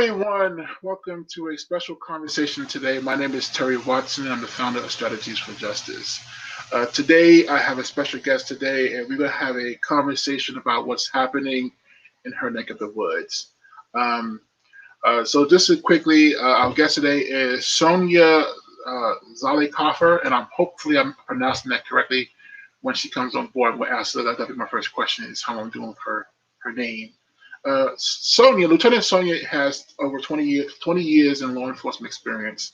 everyone. Welcome to a special conversation today. My name is Terry Watson. I'm the founder of Strategies for Justice. Today, I have a special guest today, and we're going to have a conversation about what's happening in her neck of the woods. Um, so just to quickly, our guest today is Sonya Zollicoffer, and hopefully I'm pronouncing that correctly. When she comes on board, we'll ask her. That'll be my first question: is how I'm doing with her name. Lieutenant Sonya has over 20 years in law enforcement experience,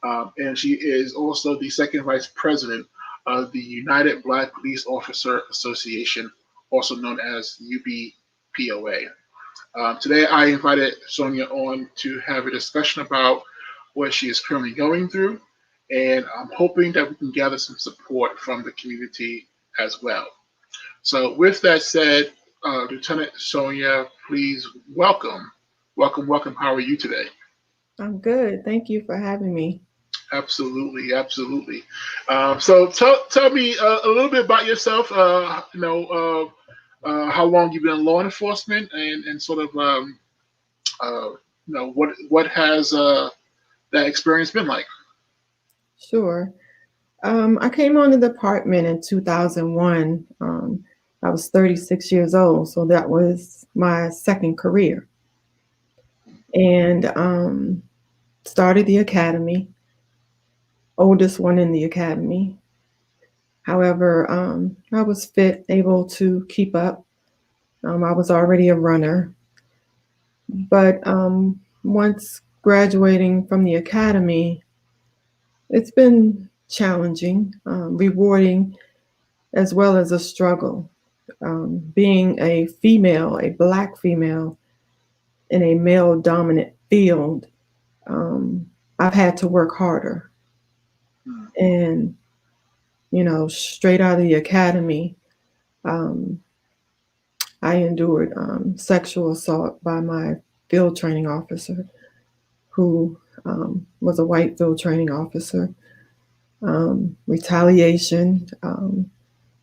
and she is also the second vice president of the United Black Police Officer Association, also known as UBPOA. Today, I invited Sonya on to have a discussion about what she is currently going through, and I'm hoping that we can gather some support from the community as well. So, with that said, Lieutenant Sonya, please welcome. Welcome. How are you today? I'm good. Thank you for having me. Absolutely. So tell me a little bit about yourself. How long you've been in law enforcement, and sort of what has that experience been like? Sure. I came on the department in 2001. I was 36 years old, so that was my second career. And started the academy, oldest one in the academy. However, I was able to keep up. I was already a runner. But once graduating from the academy, it's been challenging, rewarding, as well as a struggle. Being a female, a Black female in a male dominant field, I've had to work harder. And, straight out of the academy, I endured sexual assault by my field training officer, who was a white field training officer. Retaliation.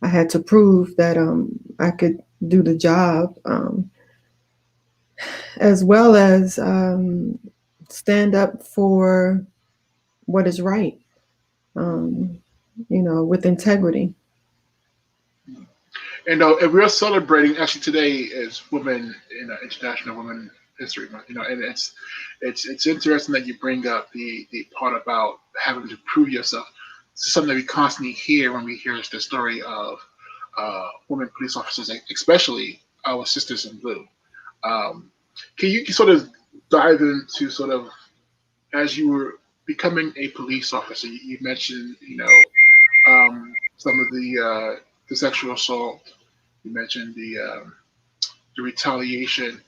I had to prove that I could do the job, as well as stand up for what is right, with integrity. And we're celebrating actually today is Women in International Women History Month. And it's interesting that you bring up the part about having to prove yourself. This is something that we constantly hear when we hear the story of women police officers, especially our sisters in blue. Can you sort of dive into sort of as you were becoming a police officer? You mentioned some of the sexual assault. You mentioned the retaliation.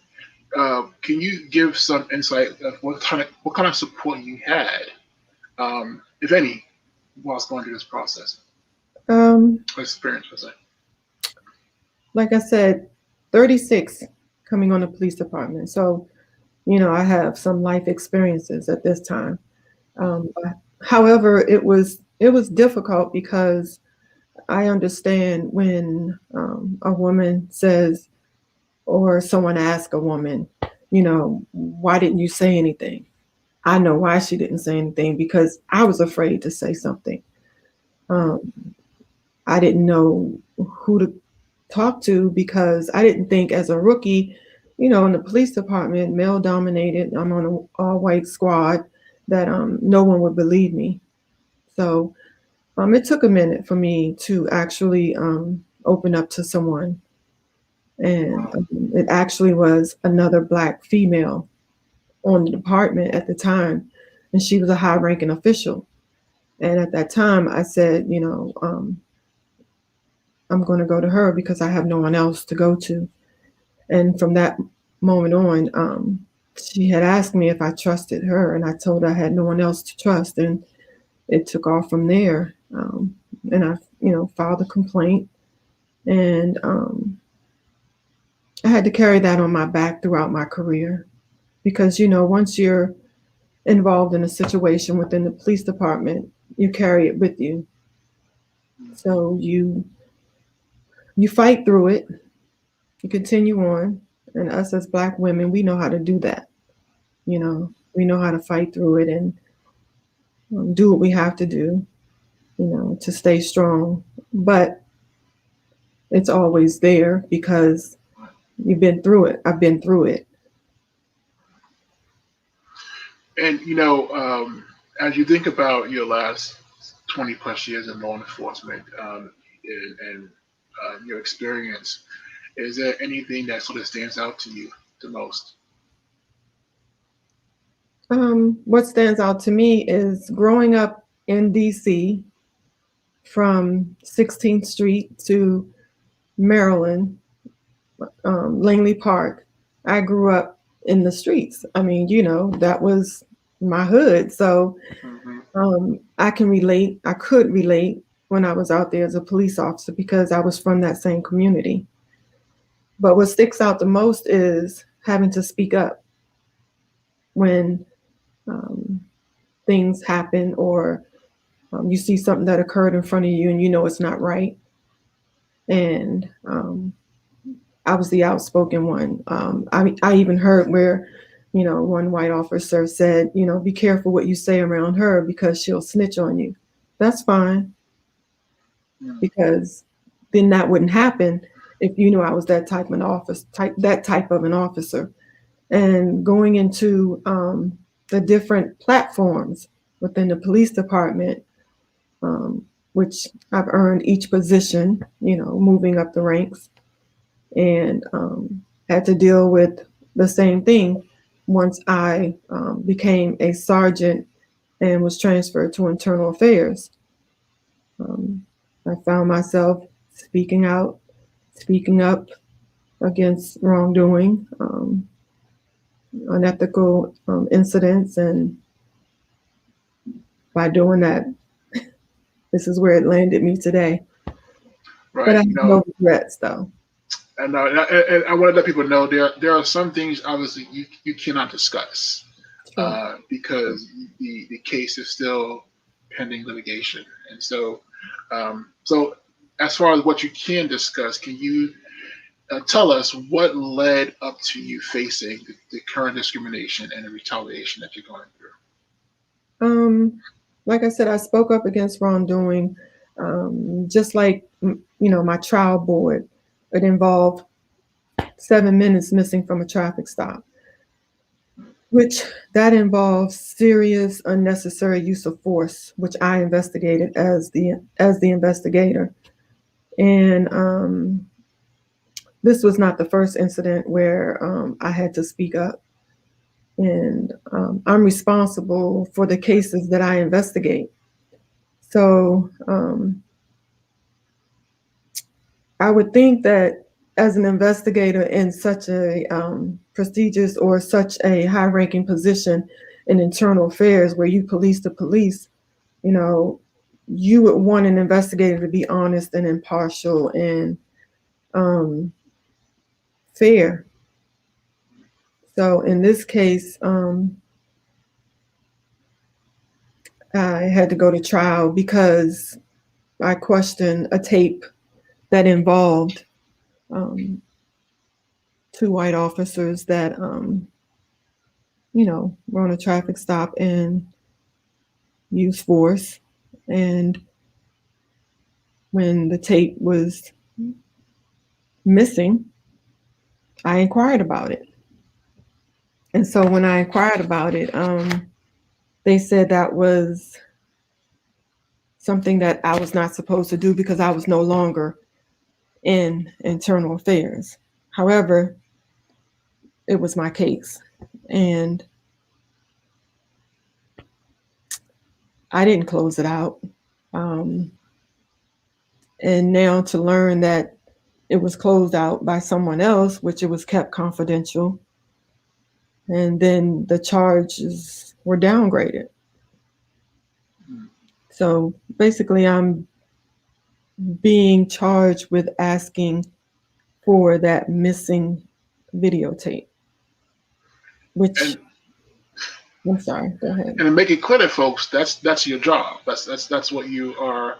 Can you give some insight of what kind of support you had, if any, whilst going through this process? Experience, I say. Like I said, 36 coming on the police department. So, I have some life experiences at this time. However, it was difficult because I understand when a woman says, or someone asks a woman, why didn't you say anything? I know why she didn't say anything, because I was afraid to say something. I didn't know who to talk to, because I didn't think as a rookie, in the police department, male dominated, I'm on an all white squad, that no one would believe me. So it took a minute for me to actually open up to someone. And it actually was another Black female on the department at the time. And she was a high ranking official. And at that time, I said, I'm going to go to her because I have no one else to go to. And from that moment on, she had asked me if I trusted her, and I told her I had no one else to trust. And it took off from there. And I, filed a complaint, and I had to carry that on my back throughout my career, because, once you're involved in a situation within the police department, you carry it with you. So you fight through it, you continue on, and us as Black women, we know how to do that. We know how to fight through it and do what we have to do, to stay strong. But it's always there because you've been through it. I've been through it. And as you think about your last 20 plus years in law enforcement, and your experience, is there anything that sort of stands out to you the most? What stands out to me is growing up in DC from 16th Street to Maryland, Langley Park. I grew up in the streets. I mean, that was my hood. So I can relate. I could relate when I was out there as a police officer because I was from that same community. But what sticks out the most is having to speak up when things happen or you see something that occurred in front of you and it's not right. And I was the outspoken one. I even heard where, one white officer said, be careful what you say around her because she'll snitch on you. That's fine. Because then that wouldn't happen if you knew I was that type of an officer. And going into the different platforms within the police department, which I've earned each position, moving up the ranks, and had to deal with the same thing once I became a sergeant and was transferred to internal affairs. I found myself speaking up against wrongdoing, unethical incidents, and by doing that, this is where it landed me today. Right. But I have no regrets, though. And I want to let people know there are some things obviously you cannot discuss because the case is still pending litigation, and so as far as what you can discuss, can you tell us what led up to you facing the current discrimination and the retaliation that you're going through? Like I said, I spoke up against wrongdoing, just like, my trial board. It involved 7 minutes missing from a traffic stop, which that involves serious unnecessary use of force, which I investigated as the investigator. And this was not the first incident where I had to speak up. And I'm responsible for the cases that I investigate. So I would think that as an investigator in such a prestigious or such a high-ranking position in internal affairs where you police the police, you would want an investigator to be honest and impartial and fair. So in this case, I had to go to trial because I questioned a tape that involved 2 white officers that, were on a traffic stop and used force. And when the tape was missing, I inquired about it. And so when I inquired about it, they said that was something that I was not supposed to do because I was no longer in internal affairs. However, it was my case, and I didn't close it out. And now to learn that it was closed out by someone else, which it was kept confidential, and then the charges were downgraded. So basically, I'm being charged with asking for that missing videotape, which I'm sorry, go ahead. And to make it clear, folks, that's your job. That's what you are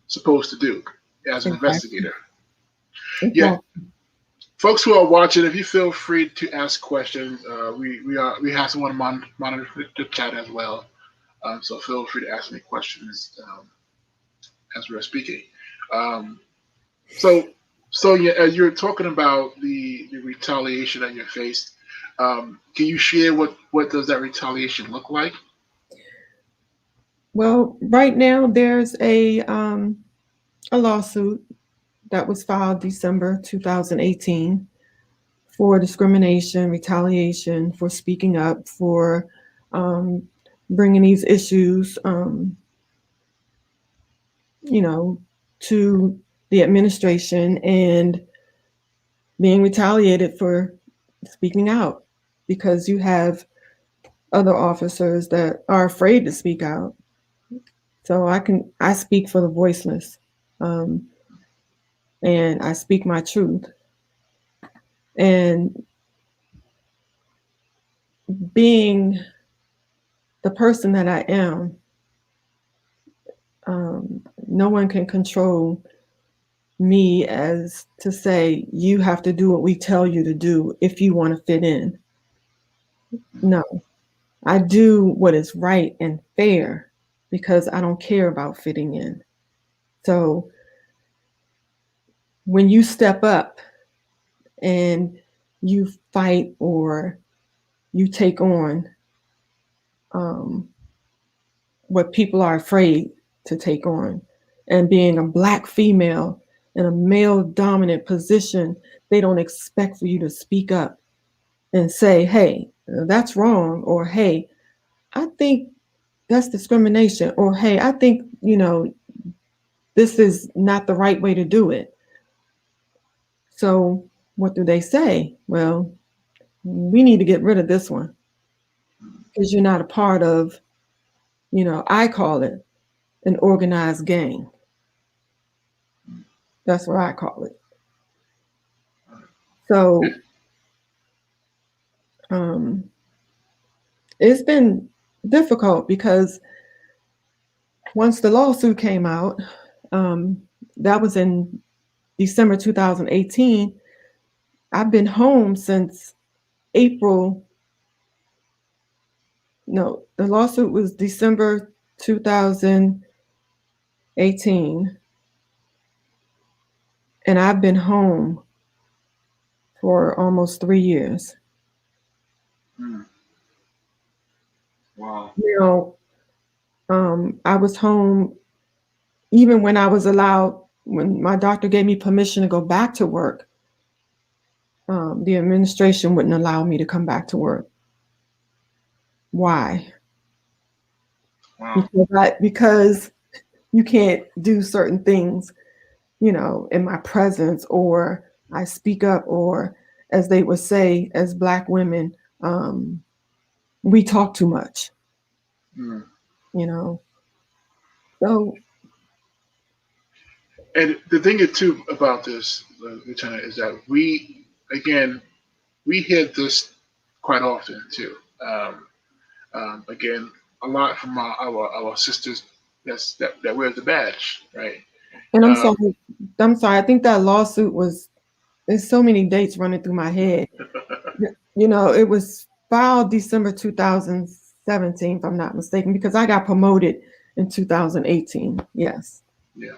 supposed to do as an investigator. Exactly. Yeah. folks who are watching, if you feel free to ask questions, we have someone monitor the chat as well. So feel free to ask me questions as we're speaking. Um, so, Sonia, as you're talking about the retaliation that you faced, can you share what does that retaliation look like? Well, right now there's a lawsuit that was filed December 2018 for discrimination, retaliation, for speaking up, for um, bringing these issues, you know, to the administration and being retaliated for speaking out because you have other officers that are afraid to speak out. So I speak for the voiceless, um, and I speak my truth. And being the person that I am, no one can control me as to say you have to do what we tell you to do if you want to fit in. No, I do what is right and fair because I don't care about fitting in. So when you step up and you fight or you take on um, what people are afraid to take on, and being a Black female in a male dominant position, they don't expect for you to speak up and say, hey, that's wrong, or hey, I think that's discrimination, or hey, I think, this is not the right way to do it. So what do they say? Well, we need to get rid of this one because you're not a part of, I call it an organized gang. That's what I call it. So it's been difficult because once the lawsuit came out, that was in December 2018. I've been home since April. No, the lawsuit was December 2018, and I've been home for almost 3 years. Wow. I was home even when I was allowed, when my doctor gave me permission to go back to work. The administration wouldn't allow me to come back to work. Why? Wow. Because you can't do certain things, in my presence, or I speak up, or as they would say, as Black women, we talk too much, Mm. So. And the thing is too about this, Lieutenant, is that we hear this quite often too. Again, a lot from our sisters that wear the badge, right? And I'm Um, sorry. I'm sorry. I think that lawsuit was. There's so many dates running through my head. It was filed December 2017, if I'm not mistaken, because I got promoted in 2018. Yes. yeah.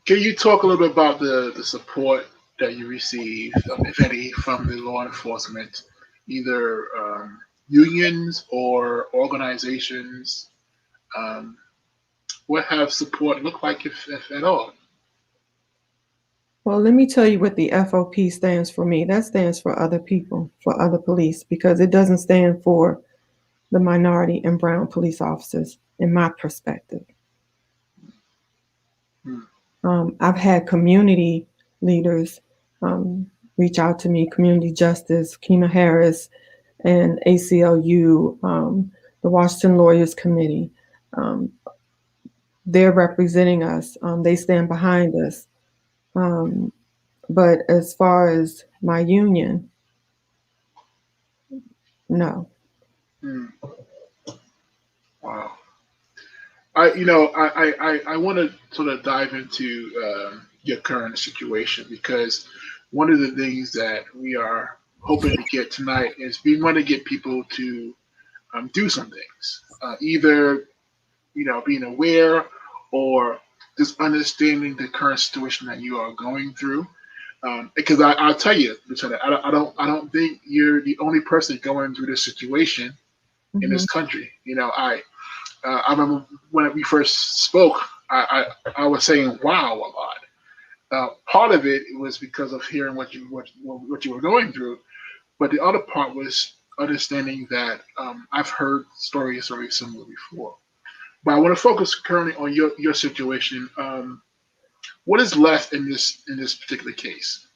Can you talk a little bit about the support that you receive, if any, from the law enforcement, either unions or organizations? Um, what have support look like, if at all? Well, let me tell you what the FOP stands for me. That stands for other people, for other police, because it doesn't stand for the minority and brown police officers, in my perspective. I've had community leaders reach out to me, Community Justice, Kima Harris, and ACLU, the Washington Lawyers Committee. They're representing us. They stand behind us. But as far as my union, no. Hmm. Wow. I want to sort of dive into your current situation because one of the things that we are hoping to get tonight is we want to get people to do some things, either being aware or just understanding the current situation that you are going through. Because I'll tell you, Lieutenant, I don't think you're the only person going through this situation in Hmm. this country. I remember when we first spoke, I was saying wow a lot. Part of it was because of hearing what you were going through, but the other part was understanding that I've heard stories very similar before. But I want to focus currently on your situation. What is left in this particular case?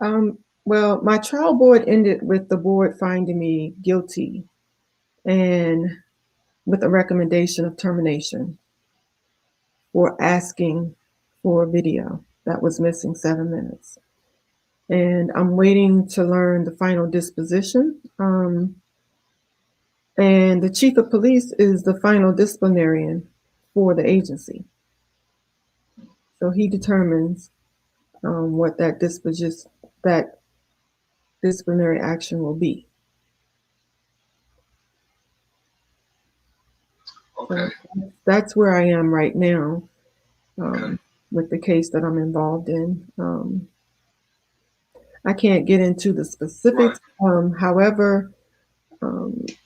Well, my trial board ended with the board finding me guilty and with a recommendation of termination for asking for a video that was missing 7 minutes. And I'm waiting to learn the final disposition. And the chief of police is the final disciplinarian for the agency. So he determines what that disciplinary action will be. Okay. So that's where I am right now Okay. with the case that I'm involved in. I can't get into the Right. specifics. However,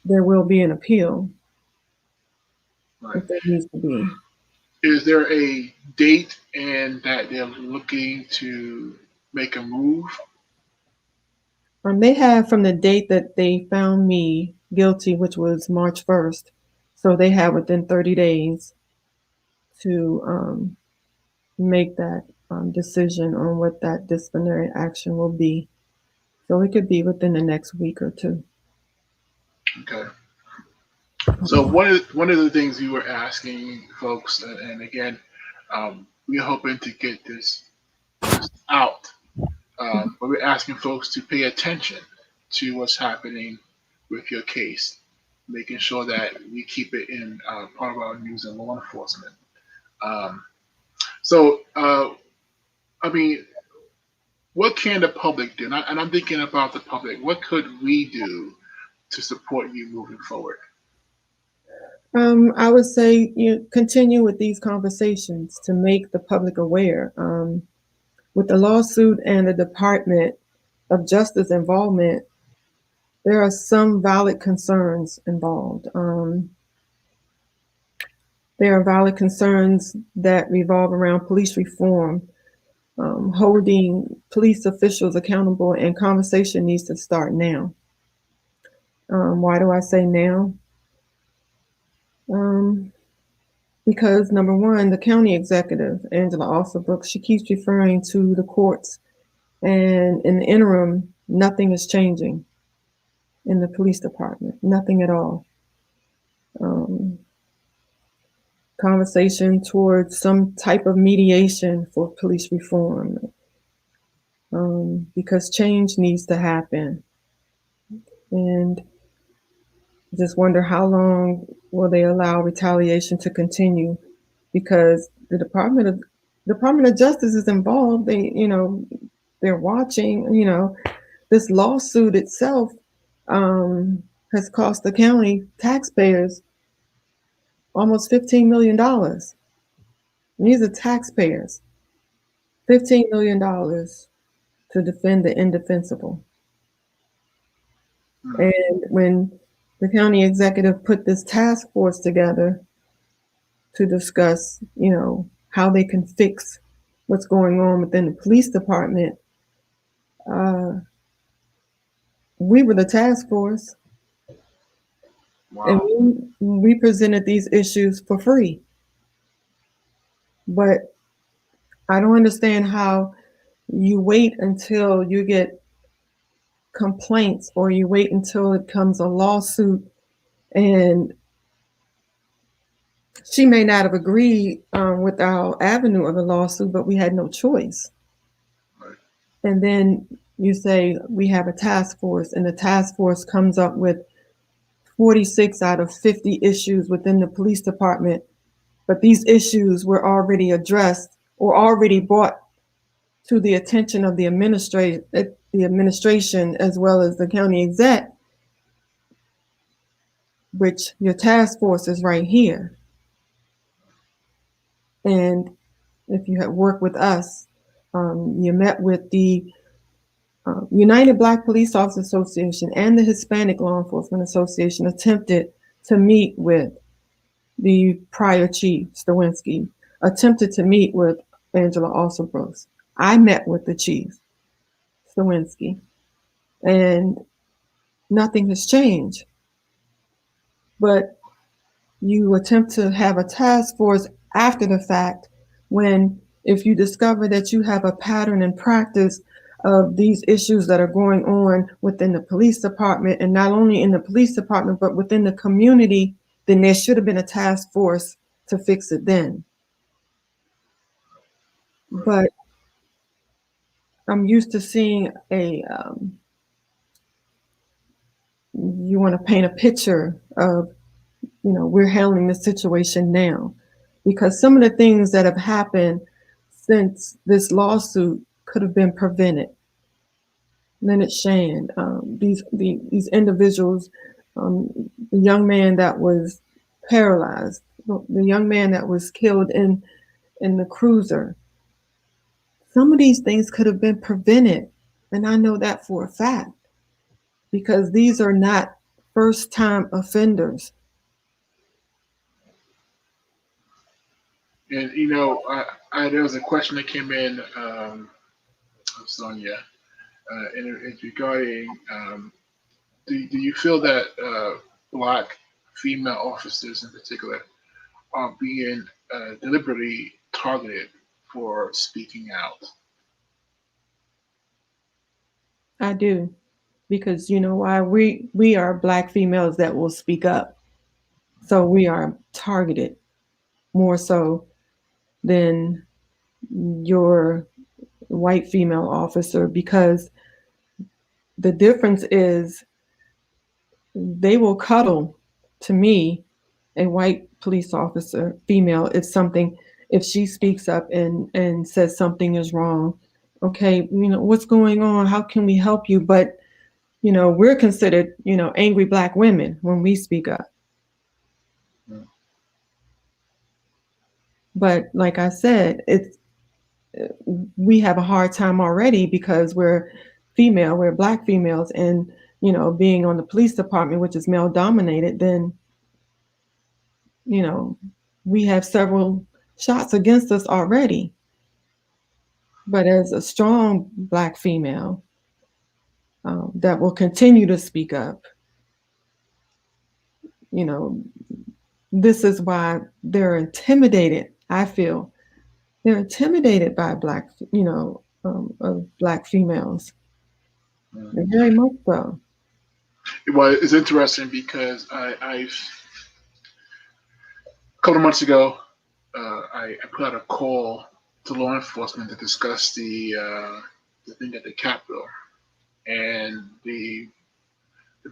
there will be an appeal Right. if there needs to be. Is there a date and that they're looking to make a move? They have from the date that they found me guilty, which was March 1st. So they have within 30 days to make that decision on what that disciplinary action will be. So it could be within the next week or two. Okay. So one of the things we were asking folks, and again, we're hoping to get this out, but we're asking folks to pay attention to what's happening with your case, making sure that we keep it in part of our news and law enforcement. Um, so, I mean, what can the public do? And I'm thinking about the public. What could we do to support you moving forward? I would say you continue with these conversations to make the public aware. With the lawsuit and the Department of Justice involvement, there are some valid concerns involved. There are valid concerns that revolve around police reform, holding police officials accountable, and conversation needs to start now. Why do I say now? Um, because number one, the county executive, Angela Alsabrook, she keeps referring to the courts, and in the interim, nothing is changing in the police department, nothing at all. Um, Conversation towards some type of mediation for police reform, because change needs to happen. And just wonder how long will they allow retaliation to continue, because the Department of Justice is involved. They're watching. This lawsuit itself has cost the county taxpayers almost $15 million. These are taxpayers, $15 million to defend the indefensible. Hmm. And when the county executive put this task force together to discuss, how they can fix what's going on within the police department, uh, we were the task force, and Wow. we presented these issues for free. But I don't understand how you wait until you get complaints, or you wait until it comes a lawsuit, and she may not have agreed with our avenue of a lawsuit, but we had no choice. Right. And then you say we have a task force, and the task force comes up with 46 out of 50 issues within the police department, but these issues were already addressed or already brought to the attention of the administration as well as the county exec, which your task force is right here. And if you have worked with us, you met with the United Black Police Officers Association and the Hispanic Law Enforcement Association attempted to meet with the prior chief, Stawinski, attempted to meet with Angela Alsobrooks. I met with the chief, Stawinski, and nothing has changed. But you attempt to have a task force after the fact when, if you discover that you have a pattern and practice of these issues that are going on within the police department, and not only in the police department, but within the community, then there should have been a task force to fix it then. But I'm used to seeing you want to paint a picture of, we're handling the situation now, because some of the things that have happened since this lawsuit could have been prevented. Leonard Shand, these individuals, the young man that was paralyzed, the young man that was killed in the cruiser. Some of these things could have been prevented, and I know that for a fact, because these are not first-time offenders. And there was a question that came in, Sonia, and it's regarding: do you feel that Black female officers in particular are being deliberately targeted for speaking out? I do, because you know why? We are Black females that will speak up, so we are targeted more so than your white female officer, because the difference is they will cuddle to me, a white police officer, female, if she speaks up and says something is wrong. Okay, what's going on? How can we help you? But, we're considered, angry Black women when we speak up. Mm. But like I said, we have a hard time already because we're female, we're Black females, and being on the police department, which is male dominated, then we have several shots against us already. But as a strong Black female that will continue to speak up, this is why they're intimidated. I feel they're intimidated by Black females. Very much so. Well, it's interesting because I've a couple of months ago, I put out a call to law enforcement to discuss the thing at the Capitol, and the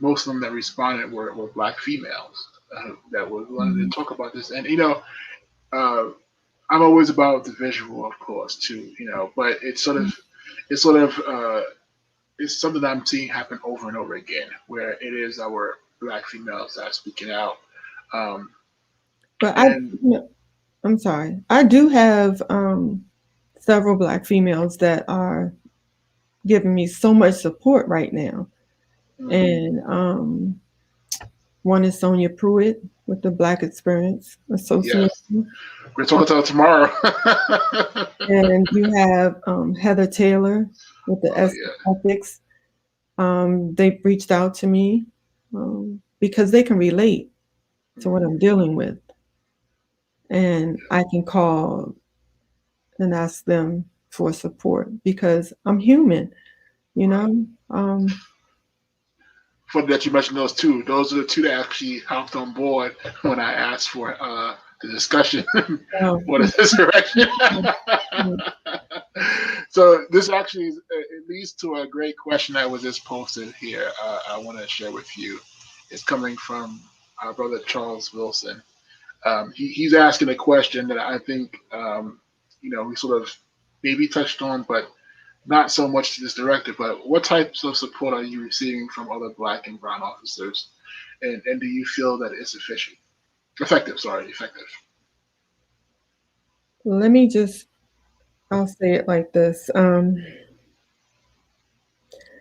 most of them that responded were Black females that were willing to talk about this. And I'm always about the visual, of course, too. But it's something that I'm seeing happen over and over again, where it is our Black females that are speaking out. But I'm sorry. I do have several Black females that are giving me so much support right now. Mm-hmm. And one is Sonia Pruitt with the Black Experience Association. Yes. We're talking to her tomorrow. And you have Heather Taylor with the Ethics. They've reached out to me because they can relate to what I'm dealing with. And I can call and ask them for support because I'm human, Funny that you mentioned those two. Those are the two that actually hopped on board when I asked for the discussion for this direction. So this actually it leads to a great question that was just posted here. I want to share with you. It's coming from our brother Charles Wilson. He's asking a question that I think we sort of maybe touched on, but not so much to this director, but what types of support are you receiving from other Black and brown officers, and do you feel that it's effective? Sorry, effective. Let me just, I'll say it like this. I'm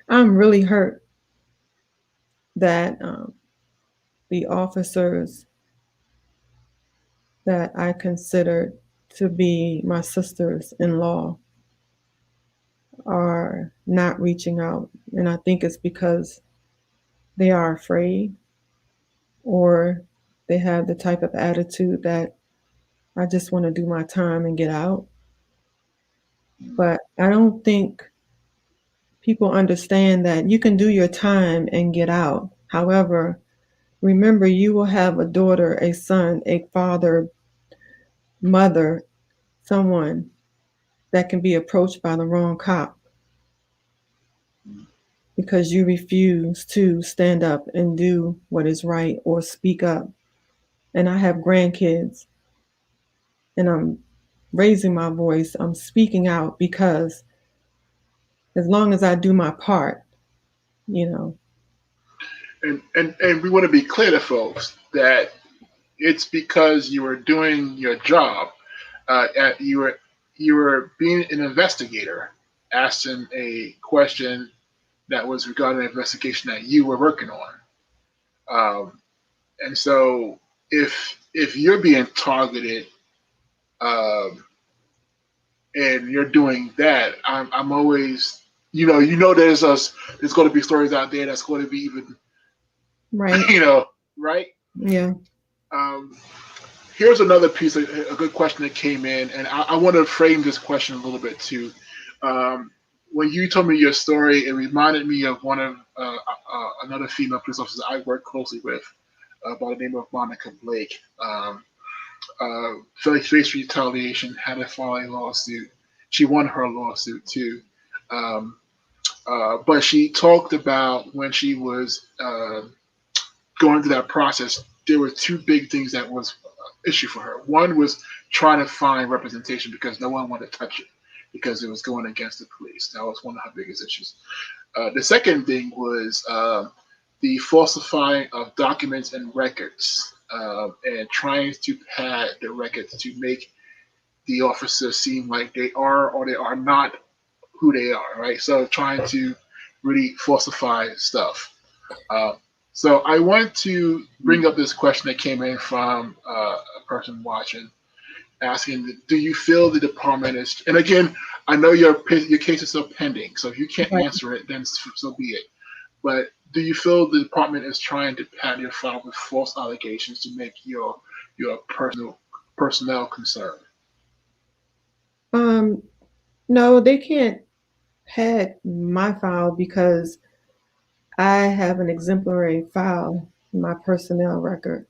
really hurt that the officers that I considered to be my sisters in law are not reaching out. And I think it's because they are afraid, or they have the type of attitude that I just want to do my time and get out. But I don't think people understand that you can do your time and get out. However, remember, you will have a daughter, a son, a father, mother, someone that can be approached by the wrong cop because you refuse to stand up and do what is right or speak up. And I have grandkids, and I'm raising my voice, I'm speaking out because as long as I do my part, you know. And we want to be clear to folks that it's because you were doing your job. You were being an investigator, asking a question that was regarding an investigation that you were working on. And so if you're being targeted, um, and you're doing that, I'm always, there's going to be stories out there that's going to be even, Right. right. Yeah. Um, Here's another piece of a good question that came in, and I want to frame this question a little bit too. When you told me your story, it reminded me of one of another female police officer I work closely with, by the name of Monica Blake. Faced retaliation, had to file a lawsuit. She won her lawsuit too. Um, but she talked about when she was going through that process, there were two big things that was issue for her. One was trying to find representation because no one wanted to touch it because it was going against the police. That was one of her biggest issues. The second thing was the falsifying of documents and records, and trying to pad the records to make the officers seem like they are or they are not who they are, right? So trying to really falsify stuff. Uh, so I want to bring up this question that came in from a person watching, asking, "Do you feel the department is?" And again, I know your case is still pending, so if you can't Right. answer it, then so be it. But do you feel the department is trying to pad your file with false allegations to make your personnel concerned? Um, no, they can't pad my file because I have an exemplary file in my personnel record.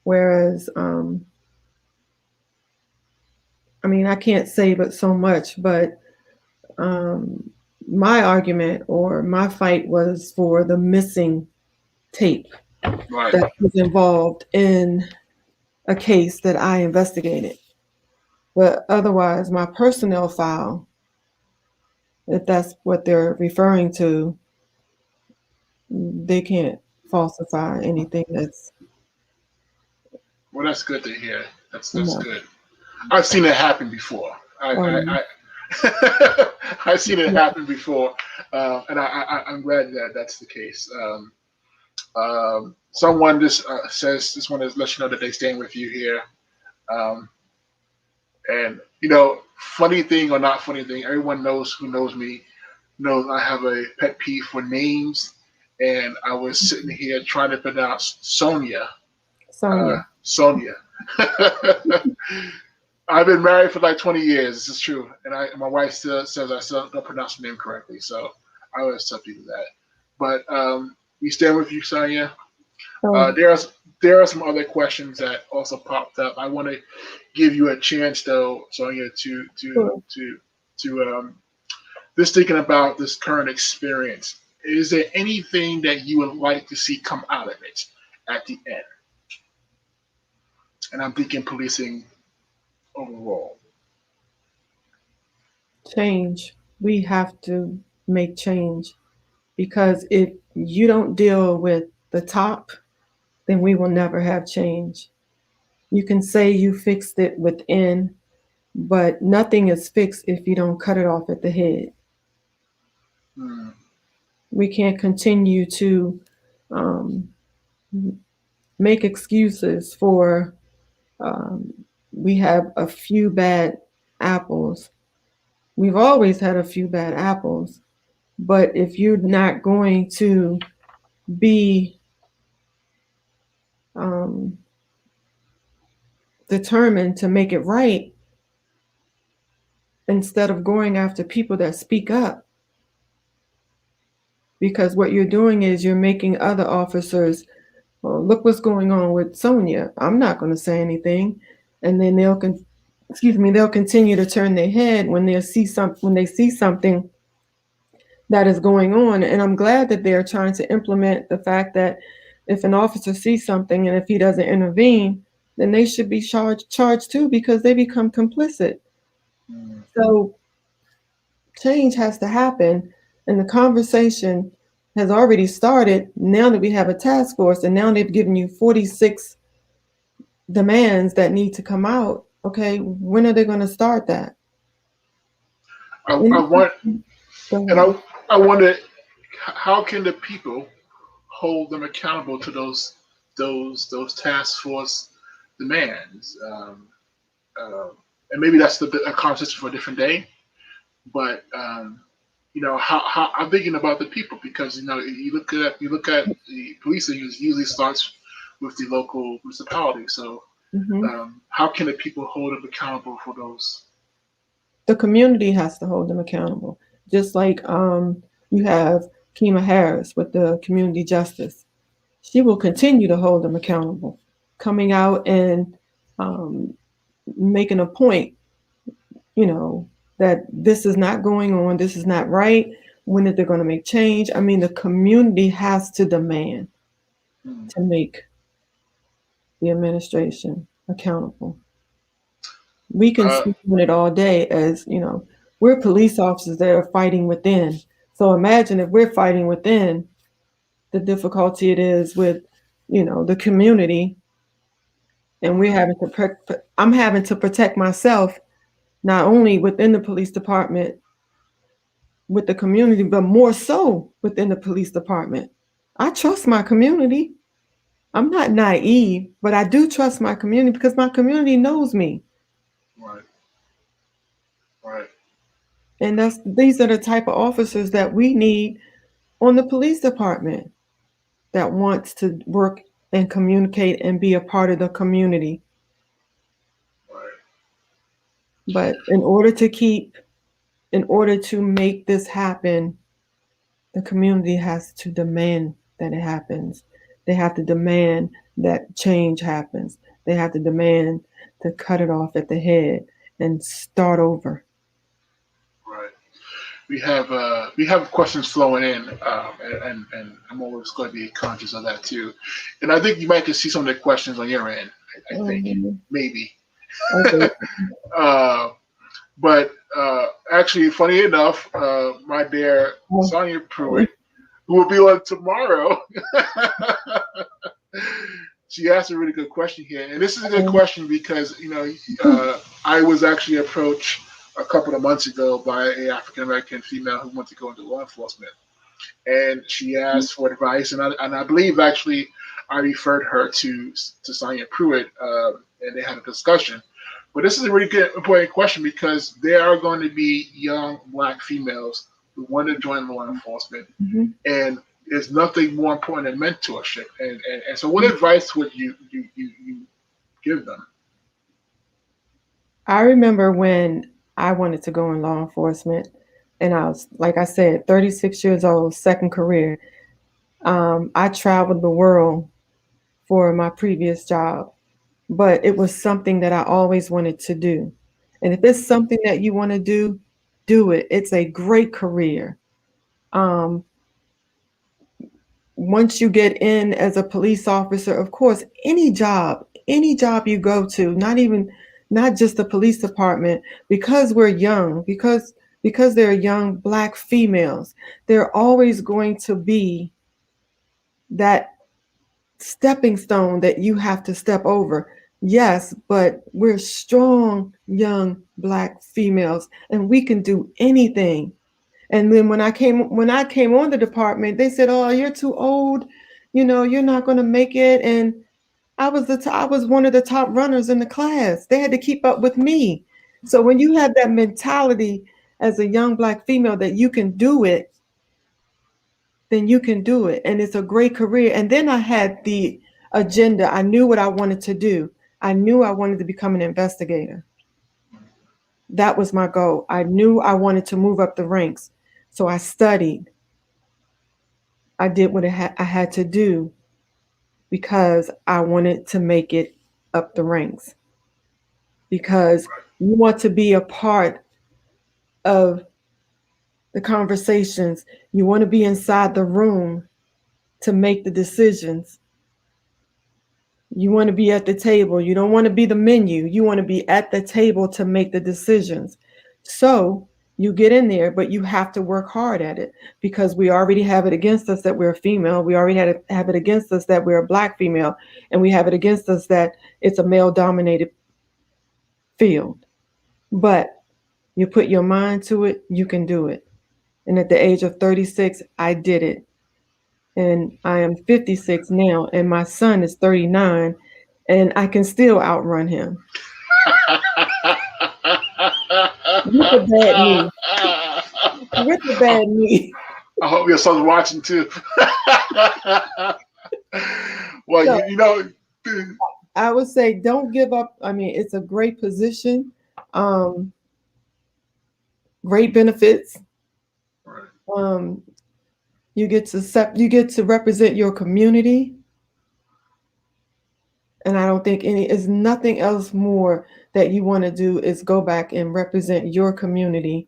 Whereas, I mean, I can't say but so much, but um, my argument or my fight was for the missing tape Right. that was involved in a case that I investigated. But otherwise, my personnel file, if that's what they're referring to, they can't falsify anything that's, Well, that's good to hear. That's no. good. I've seen it happen before. Um, I've seen it yeah. happen before, and I'm glad that that's the case. Someone just says just want to let you know that they stand with you here. Um, and funny thing or not funny thing, everyone knows who knows me knows I have a pet peeve for names, and I was sitting here trying to pronounce Sonya. Sonia. I've been married for like 20 years. This is true, and my wife still says I still don't pronounce the name correctly. So I always tell people that. But we stand with you, Sonia. Oh, There are some other questions that also popped up. I want to give you a chance, though, Sonia, sure. to just thinking about this current experience. Is there anything that you would like to see come out of it at the end? And I'm thinking policing overall. Change. We have to make change, because if you don't deal with the top, then we will never have change. You can say you fixed it within, but nothing is fixed if you don't cut it off at the head. Mm. We can't continue to um, make excuses for we have a few bad apples. We've always had a few bad apples, but if you're not going to be um, determined to make it right, instead of going after people that speak up, because what you're doing is you're making other officers, well, look what's going on with Sonia. I'm not going to say anything, and then they'll continue to turn their head when they see something that is going on. And I'm glad that they're trying to implement the fact that if an officer sees something and if he doesn't intervene, then they should be charged too, because they become complicit. Mm. So change has to happen, and the conversation has already started now that we have a task force, and now they've given you 46 demands that need to come out. Okay, when are they going to start that? I want, Go and ahead. I wonder, how can the people hold them accountable to those task force demands? And maybe that's a conversation for a different day. But how I'm thinking about the people, because you look at the policing, it usually starts with the local municipality. So Mhm. how can the people hold them accountable for those? The community has to hold them accountable, just like you have Kima Harris with the community justice. She will continue to hold them accountable, coming out and um, making a point, you know, that this is not going on, this is not right. When are they going to make change? I mean, the community has to demand Hmm. to make the administration accountable. We can Uh, speak on it all day, as we're police officers that are fighting within. So imagine if we're fighting within, the difficulty it is with, the community, and we're having to I'm having to protect myself, not only within the police department, with the community, but more so within the police department. I trust my community. I'm not naive, but I do trust my community because my community knows me. right, right. And these are the type of officers that we need on the police department, that wants to work and communicate and be a part of the community. Right. But in order to make this happen, the community has to demand that it happens. They have to demand that change happens. They have to demand to cut it off at the head and start over. Right. We have questions flowing in, and I'm always going to be conscious of that too. And I think you might can see some of the questions on your end. I think Um, maybe. okay. uh, but actually, funny enough, my dear Sonia Pruitt, who will be on tomorrow, she asked a really good question here, and this is a good question because I was actually approached a couple of months ago by a African American female who wanted to go into law enforcement, and she asked for advice, and I believe actually I referred her to Sonia Pruitt, and they had a discussion. But this is a really good important question because there are going to be young black females who want to join law enforcement, Mhm. and there's nothing more important than mentorship. And so, what advice would you give them? I remember when I wanted to go in law enforcement, and I was, like I said, 36 years old, second career. I traveled the world for my previous job, but it was something that I always wanted to do. And if it's something that you want to do it. It's a great career. Um, Once you get in as a police officer, of course, any job you go to, not just the police department, because we're young, because because they're young Black females, they're always going to be that stepping stone that you have to step over. Yes, but we're strong young Black females and we can do anything. And then when I came on the department, they said, "Oh, you're too old. You know, you're not going to make it." And I was one of the top runners in the class. They had to keep up with me. So when you have that mentality as a young Black female that you can do it, then you can do it. And it's a great career. And then I had the agenda. I knew what I wanted to do. I knew I wanted to become an investigator. That was my goal. I knew I wanted to move up the ranks. So I studied. I did what I had to do because I wanted to make it up the ranks. Because you want to be a part of the conversations. You want to be inside the room to make the decisions. You want to be at the table. You don't want to be the menu. You want to be at the table to make the decisions. So you get in there, but you have to work hard at it because we already have it against us that we're a female. We already have it against us that we're a Black female. And we have it against us that it's a male-dominated field. But you put your mind to it, you can do it. And at the age of 36, I did it. And I am 56 now, and my son is 39, and I can still outrun him. With a bad knee. With a bad knee. I hope your son's watching too. Well, So, you know, I would say don't give up. I mean, it's a great position, great benefits. right. You get to represent your community, and I don't think is nothing else more that you want to do is go back and represent your community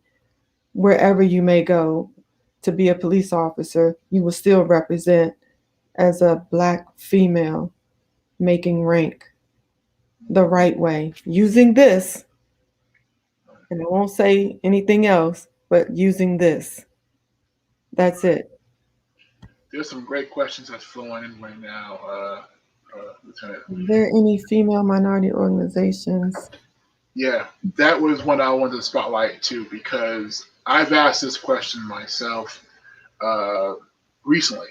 wherever you may go. To be a police officer, you will still represent as a Black female making rank the right way, using this, and I won't say anything else, but using this. That's it. There's some great questions that's flowing in right now, Lieutenant. Are there any female minority organizations? Yeah, that was one I wanted to spotlight too because I've asked this question myself uh, recently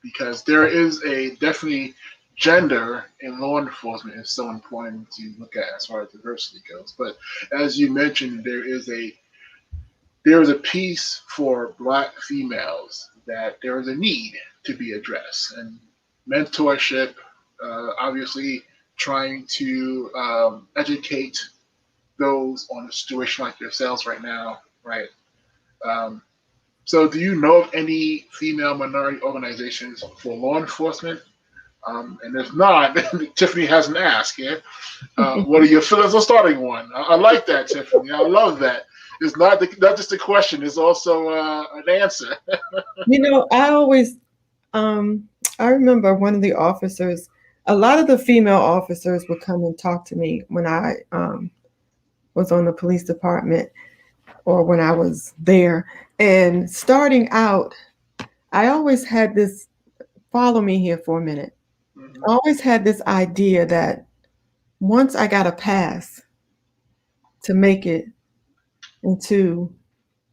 because there is a definitely gender in law enforcement is so important to look at as far as diversity goes. But as you mentioned, there is a piece for Black females that there is a need to be addressed and mentorship, obviously trying to educate those on a situation like yourselves right now, right? Um, so, do you know of any female minority organizations for law enforcement? And if not, Tiffany hasn't asked. Yeah, what are your feelings on starting one? I like that, Tiffany. I love that. It's not just a question; it's also an answer. You know, I remember one of the officers, a lot of the female officers would come and talk to me when I was on the police department or when I was there. And starting out, I always had this, follow me here for a minute. Mhm. I always had this idea that once I got a pass to make it into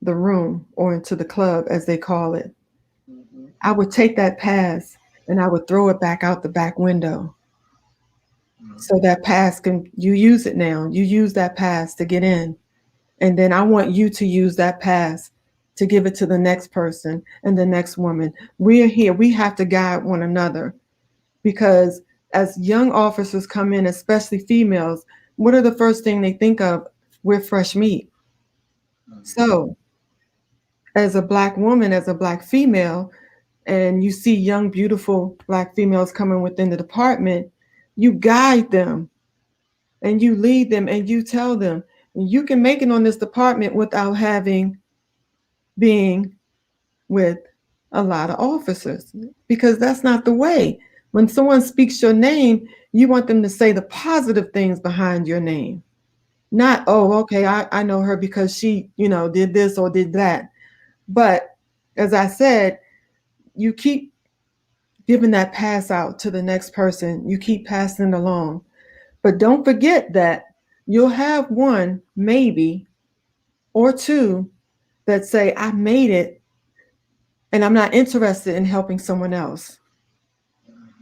the room or into the club, as they call it, Mhm. I would take that pass and I would throw it back out the back window. Mhm. So that pass you use it now. You use that pass to get in. And then I want you to use that pass to give it to the next person and the next woman. We are here. We have to guide one another because as young officers come in, especially females, what are the first thing they think of? We're fresh meat. So as a Black woman, as a Black female, and you see young, beautiful Black females coming within the department, you guide them and you lead them and you tell them you can make it on this department without being with a lot of officers, because that's not the way. When someone speaks your name, you want them to say the positive things behind your name. Not, oh, okay, I know her because she, did this or did that. But as I said, you keep giving that pass out to the next person. You keep passing it along. But don't forget that you'll have one, maybe, or two that say, I made it and I'm not interested in helping someone else.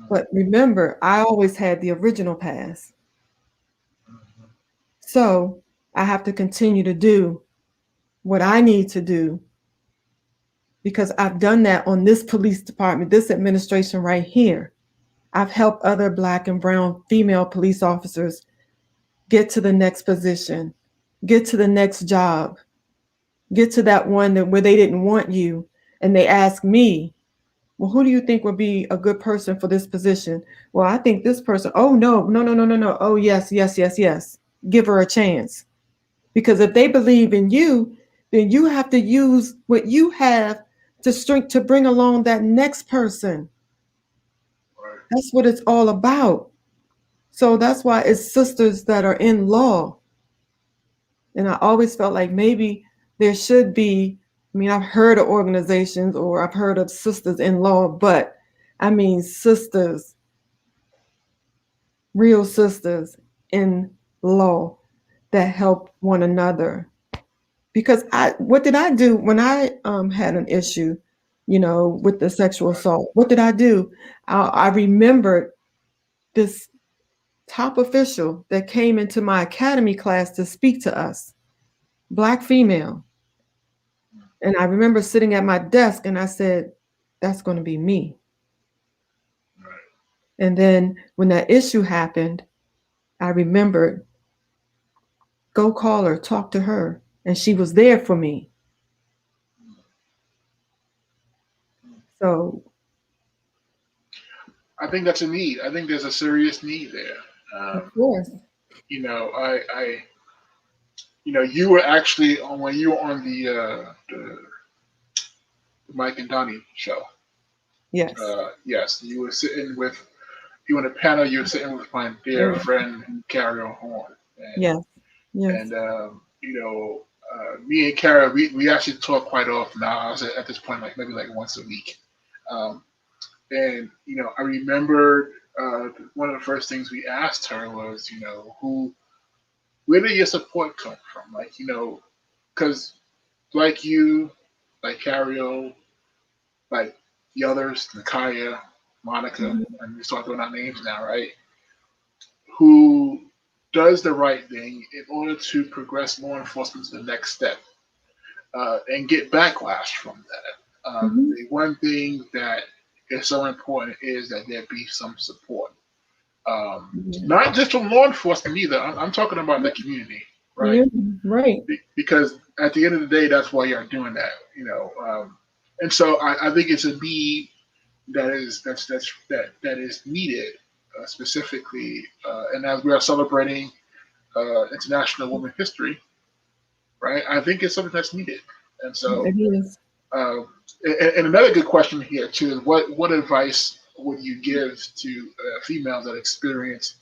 But remember, I always had the original pass. So I have to continue to do what I need to do because I've done that on this police department, this administration right here. I've helped other Black and brown female police officers get to the next position, get to the next job, get to that one where they didn't want you. And they ask me, well, who do you think would be a good person for this position? Well, I think this person. Oh, no, no, no, no, no, no. Oh, yes, yes, yes, yes. Give her a chance. Because if they believe in you, then you have to use what you have to bring along that next person. Right. That's what it's all about. So that's why it's sisters that are in law. And I always felt like maybe there should be, I mean, I've heard of organizations or I've heard of sisters in law, but I mean sisters, real sisters in law that help one another. Because what did I do when I had an issue, with the sexual assault? What did I do? I remembered this top official that came into my academy class to speak to us, Black female. And I remember sitting at my desk and I said, that's going to be me. Right. And then when that issue happened, I remembered, go call her, talk to her. And she was there for me. So I think that's a need. I think there's a serious need there. of course. I you were actually on when you were on the Mike and Donnie show. Yes. Yes, you were in a panel. You were sitting with my dear Yes. friend Carol Horn, and Yes. Yes. and me and Kara, we actually talk quite often now. I was at this point like maybe like once a week, um, and I remember one of the first things we asked her was where did your support come from? Like because like you, like Cario, like the others, Nakaya, Monica, Mhm. and we start throwing out names now, right? Who does the right thing in order to progress law enforcement to the next step and get backlash from that. Mhm. The one thing that is so important is that there be some support, Yeah. not just from law enforcement either. I'm talking about the community, right? Yeah. Right. Because at the end of the day, that's why you're doing that, and so I think it's a need that is needed specifically, and as we are celebrating International Women's History, right? I think it's something that's needed, and so. It is. Uh, and another good question here too is what advice would you give to females that experience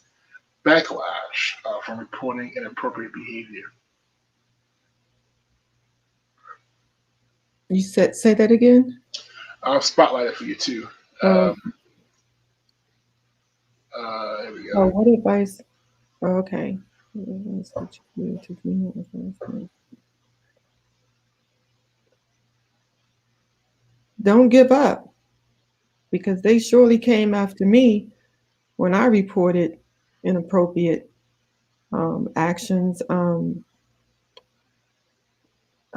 backlash from reporting inappropriate behavior? You said say that again. I'll spotlight it for you too. Oh, Here we oh, go. what advice? Oh, okay. Don't give up because they surely came after me when I reported inappropriate actions. I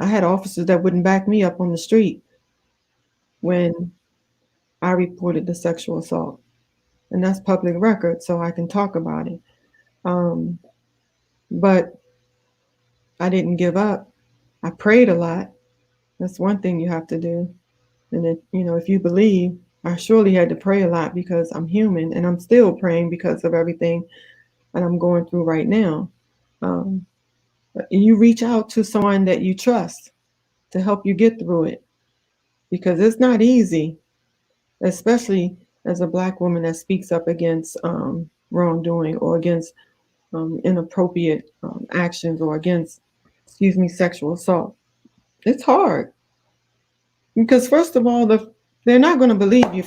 had officers that wouldn't back me up on the street when I reported the sexual assault, and that's public record, so I can talk about it. Um, but I didn't give up. I prayed a lot. That's one thing you have to do. And if you believe, I surely had to pray a lot because I'm human and I'm still praying because of everything that I'm going through right now. Um, you reach out to someone that you trust to help you get through it because it's not easy, especially as a Black woman that speaks up against wrongdoing or against inappropriate actions or against, sexual assault. It's hard because first of all, they're not going to believe you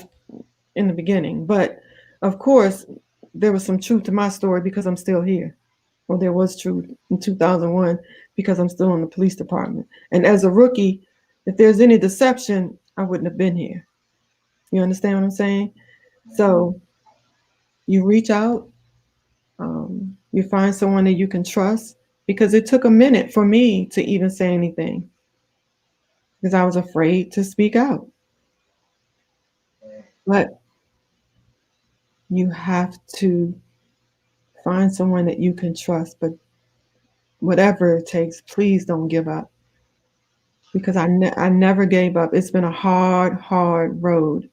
in the beginning, but of course, there was some truth to my story because I'm still here. Well, there was truth in 2001 because I'm still in the police department. And as a rookie, if there's any deception, I wouldn't have been here. You understand what I'm saying? So you reach out, you find someone that you can trust, because it took a minute for me to even say anything because I was afraid to speak out. But you have to find someone that you can trust. But whatever it takes, please don't give up, because I never gave up. It's been a hard road,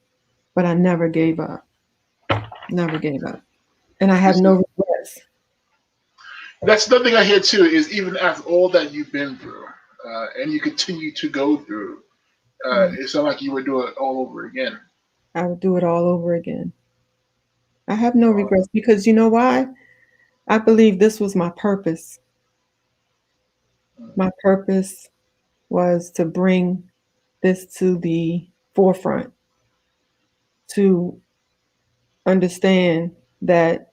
but I never gave up. Never gave up. And I have no regrets. That's another thing I hear too, is even after all that you've been through, and you continue to go through, it's not like you would do it all over again. I would do it all over again. I have no regrets, because you know why? I believe this was my purpose. My purpose was to bring this to the forefront, to understand that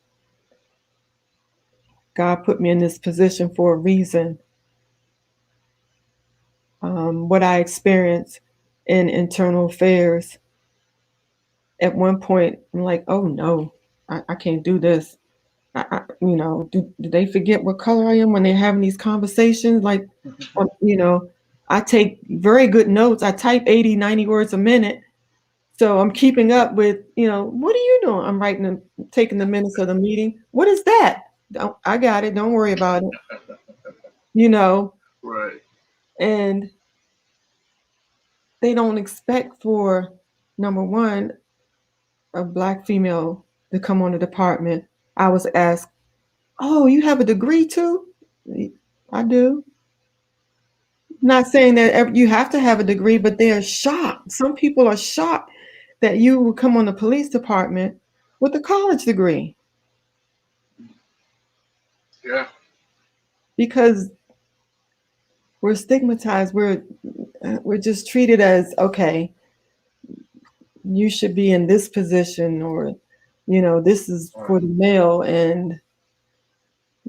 God put me in this position for a reason. What I experienced in internal affairs, at one point, I'm like, oh no, I can't do this. Do they forget what color I am when they're having these conversations? Like, I take very good notes. I type 80, 90 words a minute. So I'm keeping up with, what are you doing? I'm taking the minutes of the meeting. What is that? I got it. Don't worry about it. Right. And they don't expect for, number one, a Black female to come on the department. I was asked, oh, you have a degree too? I do. Not saying that you have to have a degree, but they're shocked. Some people are shocked that you would come on the police department with a college degree. Yeah. Because we're stigmatized. We're just treated as, okay, you should be in this position, or, this is for the male. And,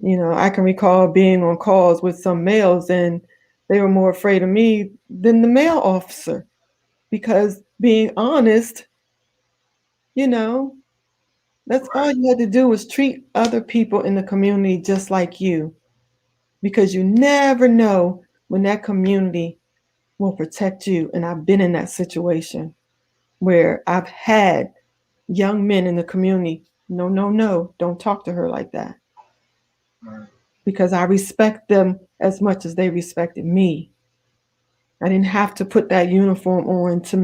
I can recall being on calls with some males, and they were more afraid of me than the male officer, because being honest, that's all you had to do was treat other people in the community just like you, because you never know when that community will protect you. And I've been in that situation where I've had young men in the community, no, don't talk to her like that. Because I respect them as much as they respected me. I didn't have to put that uniform on to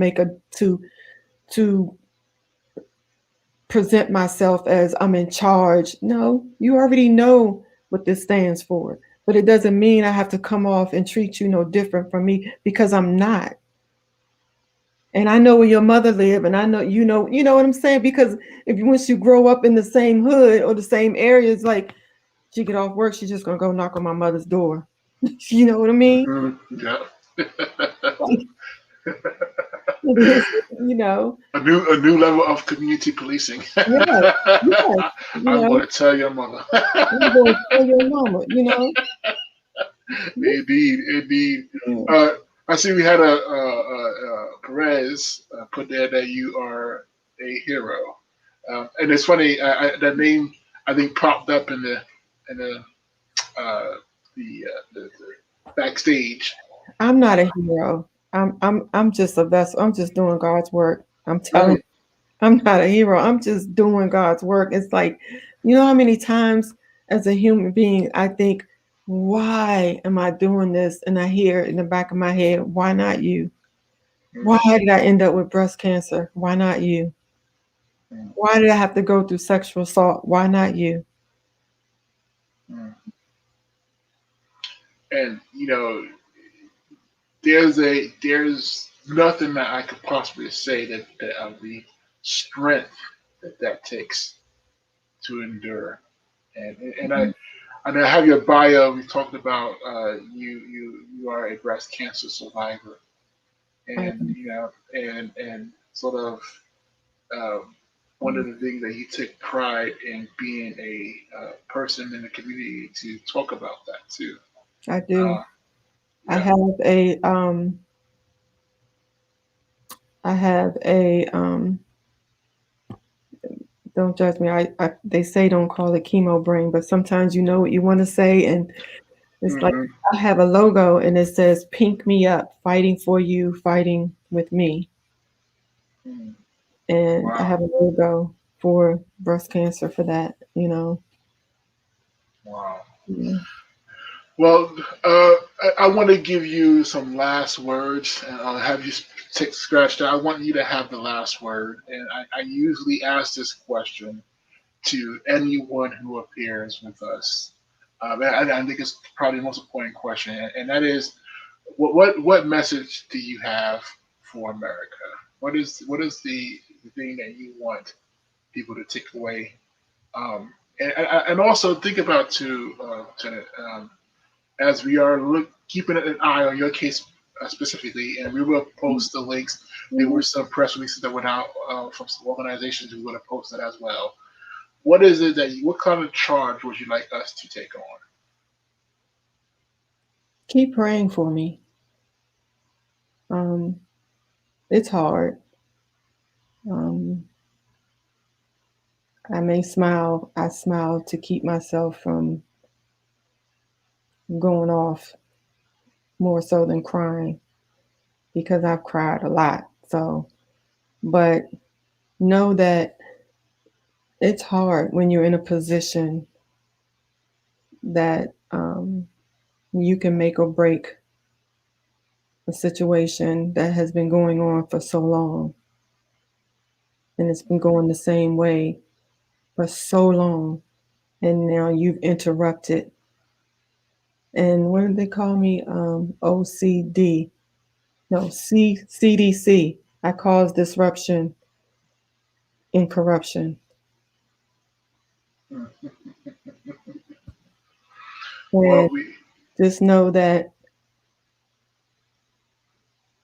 present myself as I'm in charge. No, you already know what this stands for. But it doesn't mean I have to come off and treat you no different from me, because I'm not. And I know where your mother lived, and I know you know what I'm saying? Because once you grow up in the same hood or the same area, it's like, she get off work, she's just gonna go knock on my mother's door. You know what I mean? Mm-hmm. Yeah. It is, A new level of community policing. Yeah. I'm going to tell your mother. I'm going to tell your mama, Indeed. I see we had a Perez put there that you are a hero, and it's funny, that name I think popped up in the backstage. I'm not a hero. I'm just a vessel. I'm just doing God's work. I'm telling you, I'm not a hero. I'm just doing God's work. It's like, how many times as a human being I think, why am I doing this? And I hear in the back of my head, why not you? Why did I end up with breast cancer? Why not you? Why did I have to go through sexual assault? Why not you? And there's nothing that I could possibly say that of the strength that takes to endure, and And I have your bio. We talked about you are a breast cancer survivor, and Um, and sort of one of the things that you take pride in being a person in the community to talk about that too. I do. Uh, I yeah. have a I have a don't judge me. They say don't call it chemo brain, but sometimes you know what you want to say, and it's like Hmm. I have a logo and it says "Pink Me Up," fighting for you, fighting with me, and I Wow. have a logo for breast cancer for that. Wow. Yeah. Well, I want to give you some last words, and I'll have you take scratch that. I want you to have the last word, and I usually ask this question to anyone who appears with us. And I think it's probably the most important question, and that is, what message do you have for America? What is the thing that you want people to take away? And also think about too, Lieutenant, as we are keeping an eye on your case specifically, and we will post the links. There Mhm. were some press releases that went out from some organizations. We would have posted as well. What is it what kind of charge would you like us to take on? Keep praying for me. Um, it's hard. Um, I may smile. I smile to keep myself from going off more so than crying because I've cried a lot. So, but know that it's hard when you're in a position that you can make or break a situation that has been going on for so long, and it's been going the same way for so long, and now you've interrupted. And what did they call me? OCD. No, CDC. I cause disruption in corruption. Hmm. And Well, we just know that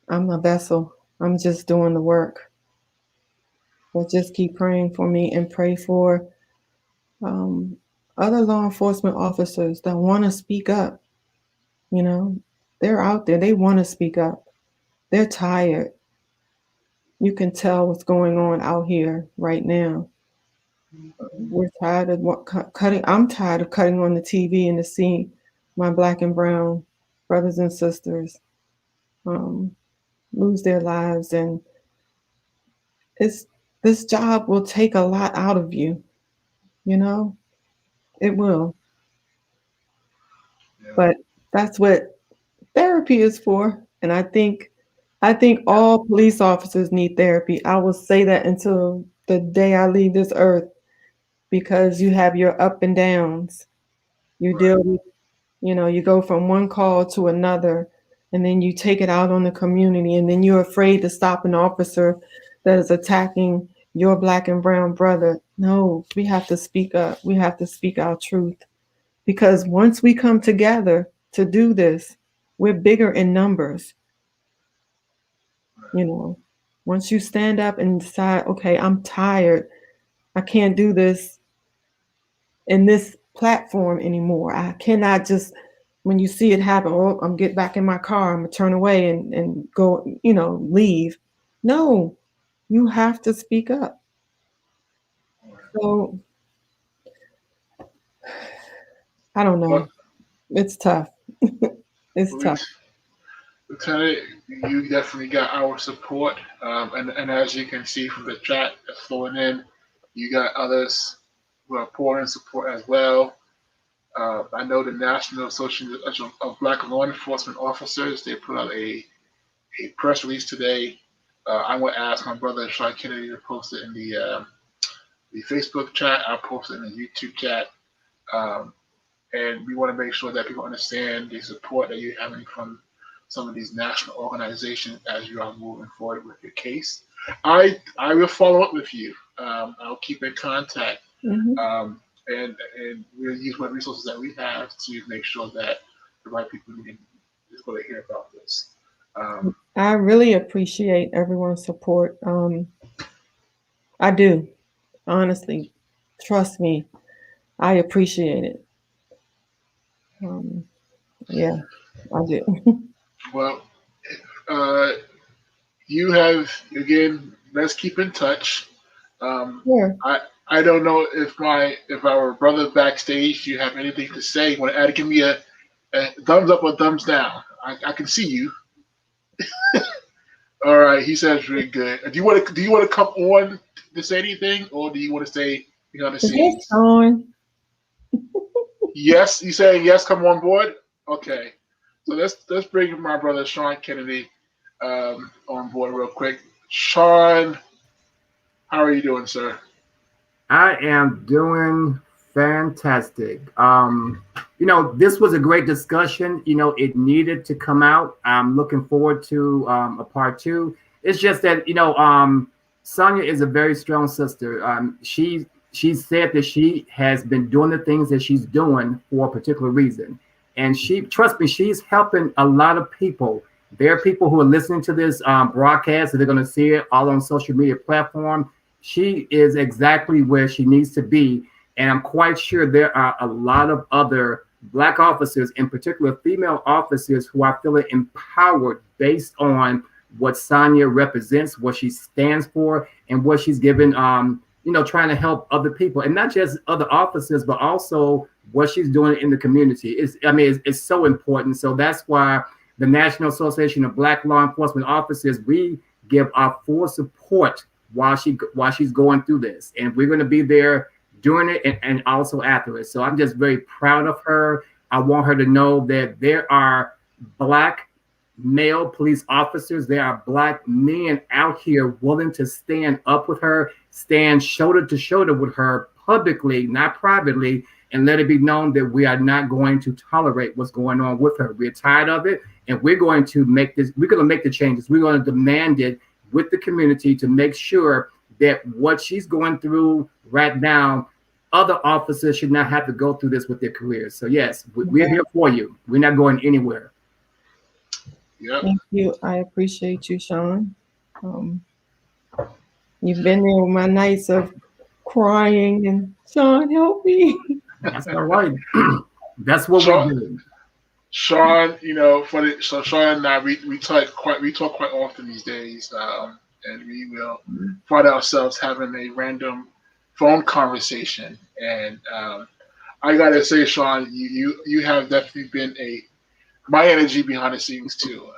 I'm a vessel. I'm just doing the work. But just keep praying for me and pray for um, other law enforcement officers that want to speak up. You know, they're out there. They want to speak up. They're tired. You can tell what's going on out here right now. We're tired of cutting. I'm tired of cutting on the TV and to see my black and brown brothers and sisters um, lose their lives. And it's this job will take a lot out of you. You know, it will. yeah. But that's what therapy is for. And I think all police officers need therapy. I will say that until the day I leave this earth because you have your up and downs. You Right. deal with, you go from one call to another, and then you take it out on the community, and then you're afraid to stop an officer that is attacking your black and brown brother. No, we have to speak up. We have to speak our truth. Because once we come together to do this, we're bigger in numbers. You know, once you stand up and decide, okay, I'm tired, I can't do this in this platform anymore. I cannot just, when you see it happen, oh, I'm get back in my car, I'm gonna turn away and go, leave. No, you have to speak up. So I don't Well, know. It's tough. It's we, tough. Lieutenant, you definitely got our support, and as you can see from the chat that's flowing in, you got others who are pouring support as well. I know the National Association of Black Law Enforcement Officers, they put out a press release today. I'm going to ask my brother Sean Kennedy to post it in the Facebook chat. I'll post it in the YouTube chat. Um, and we want to make sure that people understand the support that you're having from some of these national organizations as you are moving forward with your case. I will follow up with you. I'll keep in contact. Hmm. and we'll use what resources that we have to make sure that the right people is going to hear about this. I really appreciate everyone's support. I do, honestly. Trust me, I appreciate it. Yeah, I do. Well, uh, you have again. Let's keep in touch. Sure. I don't know if our brother backstage, you have anything to say? Want to add? Give me a thumbs up or thumbs down. I can see you. All right, he says really good. Do you want to come on to say anything, or do you want to stay behind the Is this scenes? on? Yes, you saying yes? Come on board. Okay, so let's bring my brother Sean Kennedy on board real quick. Sean, how are you doing, sir? I am doing fantastic. This was a great discussion. It needed to come out. I'm looking forward to a part two. It's just that, Sonia is a very strong sister. She said that she has been doing the things that she's doing for a particular reason. And trust me, she's helping a lot of people. There are people who are listening to this broadcast, and they're going to see it all on social media platform. She is exactly where she needs to be. And I'm quite sure there are a lot of other Black officers, in particular female officers, who are feeling empowered based on what Sonia represents, what she stands for, and what she's given, trying to help other people. And not just other officers, but also what she's doing in the community. It's so important. So that's why the National Association of Black Law Enforcement Officers, we give our full support while she's going through this, and we're going to be there during it and also after it. So I'm just very proud of her. I want her to know that there are Black male police officers, there are Black men out here willing to stand up with her, stand shoulder to shoulder with her publicly, not privately, and let it be known that we are not going to tolerate what's going on with her. We're tired of it, and we're going to make the changes. We're going to demand it with the community to make sure that what she's going through right now, other officers should not have to go through this with their careers. So yes, we're here for you. We're not going anywhere. Yep. Thank you. I appreciate you, Sean. You've been there with my nights of crying and Sean, help me. That's all right. That's what Sean, we do. Sean, so Sean and I we talk quite often these days, and we will find ourselves having a random phone conversation. And I gotta say, Sean, you have definitely been my energy behind the scenes too.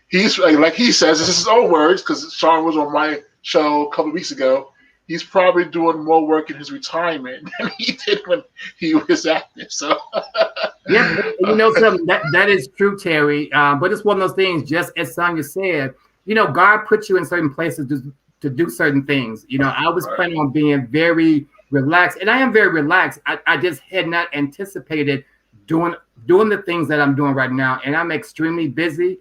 He's like he says, this is his own words because Sean was on my show a couple of weeks ago. He's probably doing more work in his retirement than he did when he was active. So, yeah, something that is true, Terry. But it's one of those things. Just as Sonia said, God puts you in certain places to do certain things. I was planning on being very relaxed, and I am very relaxed. I just had not anticipated doing the things that I'm doing right now, and I'm extremely busy.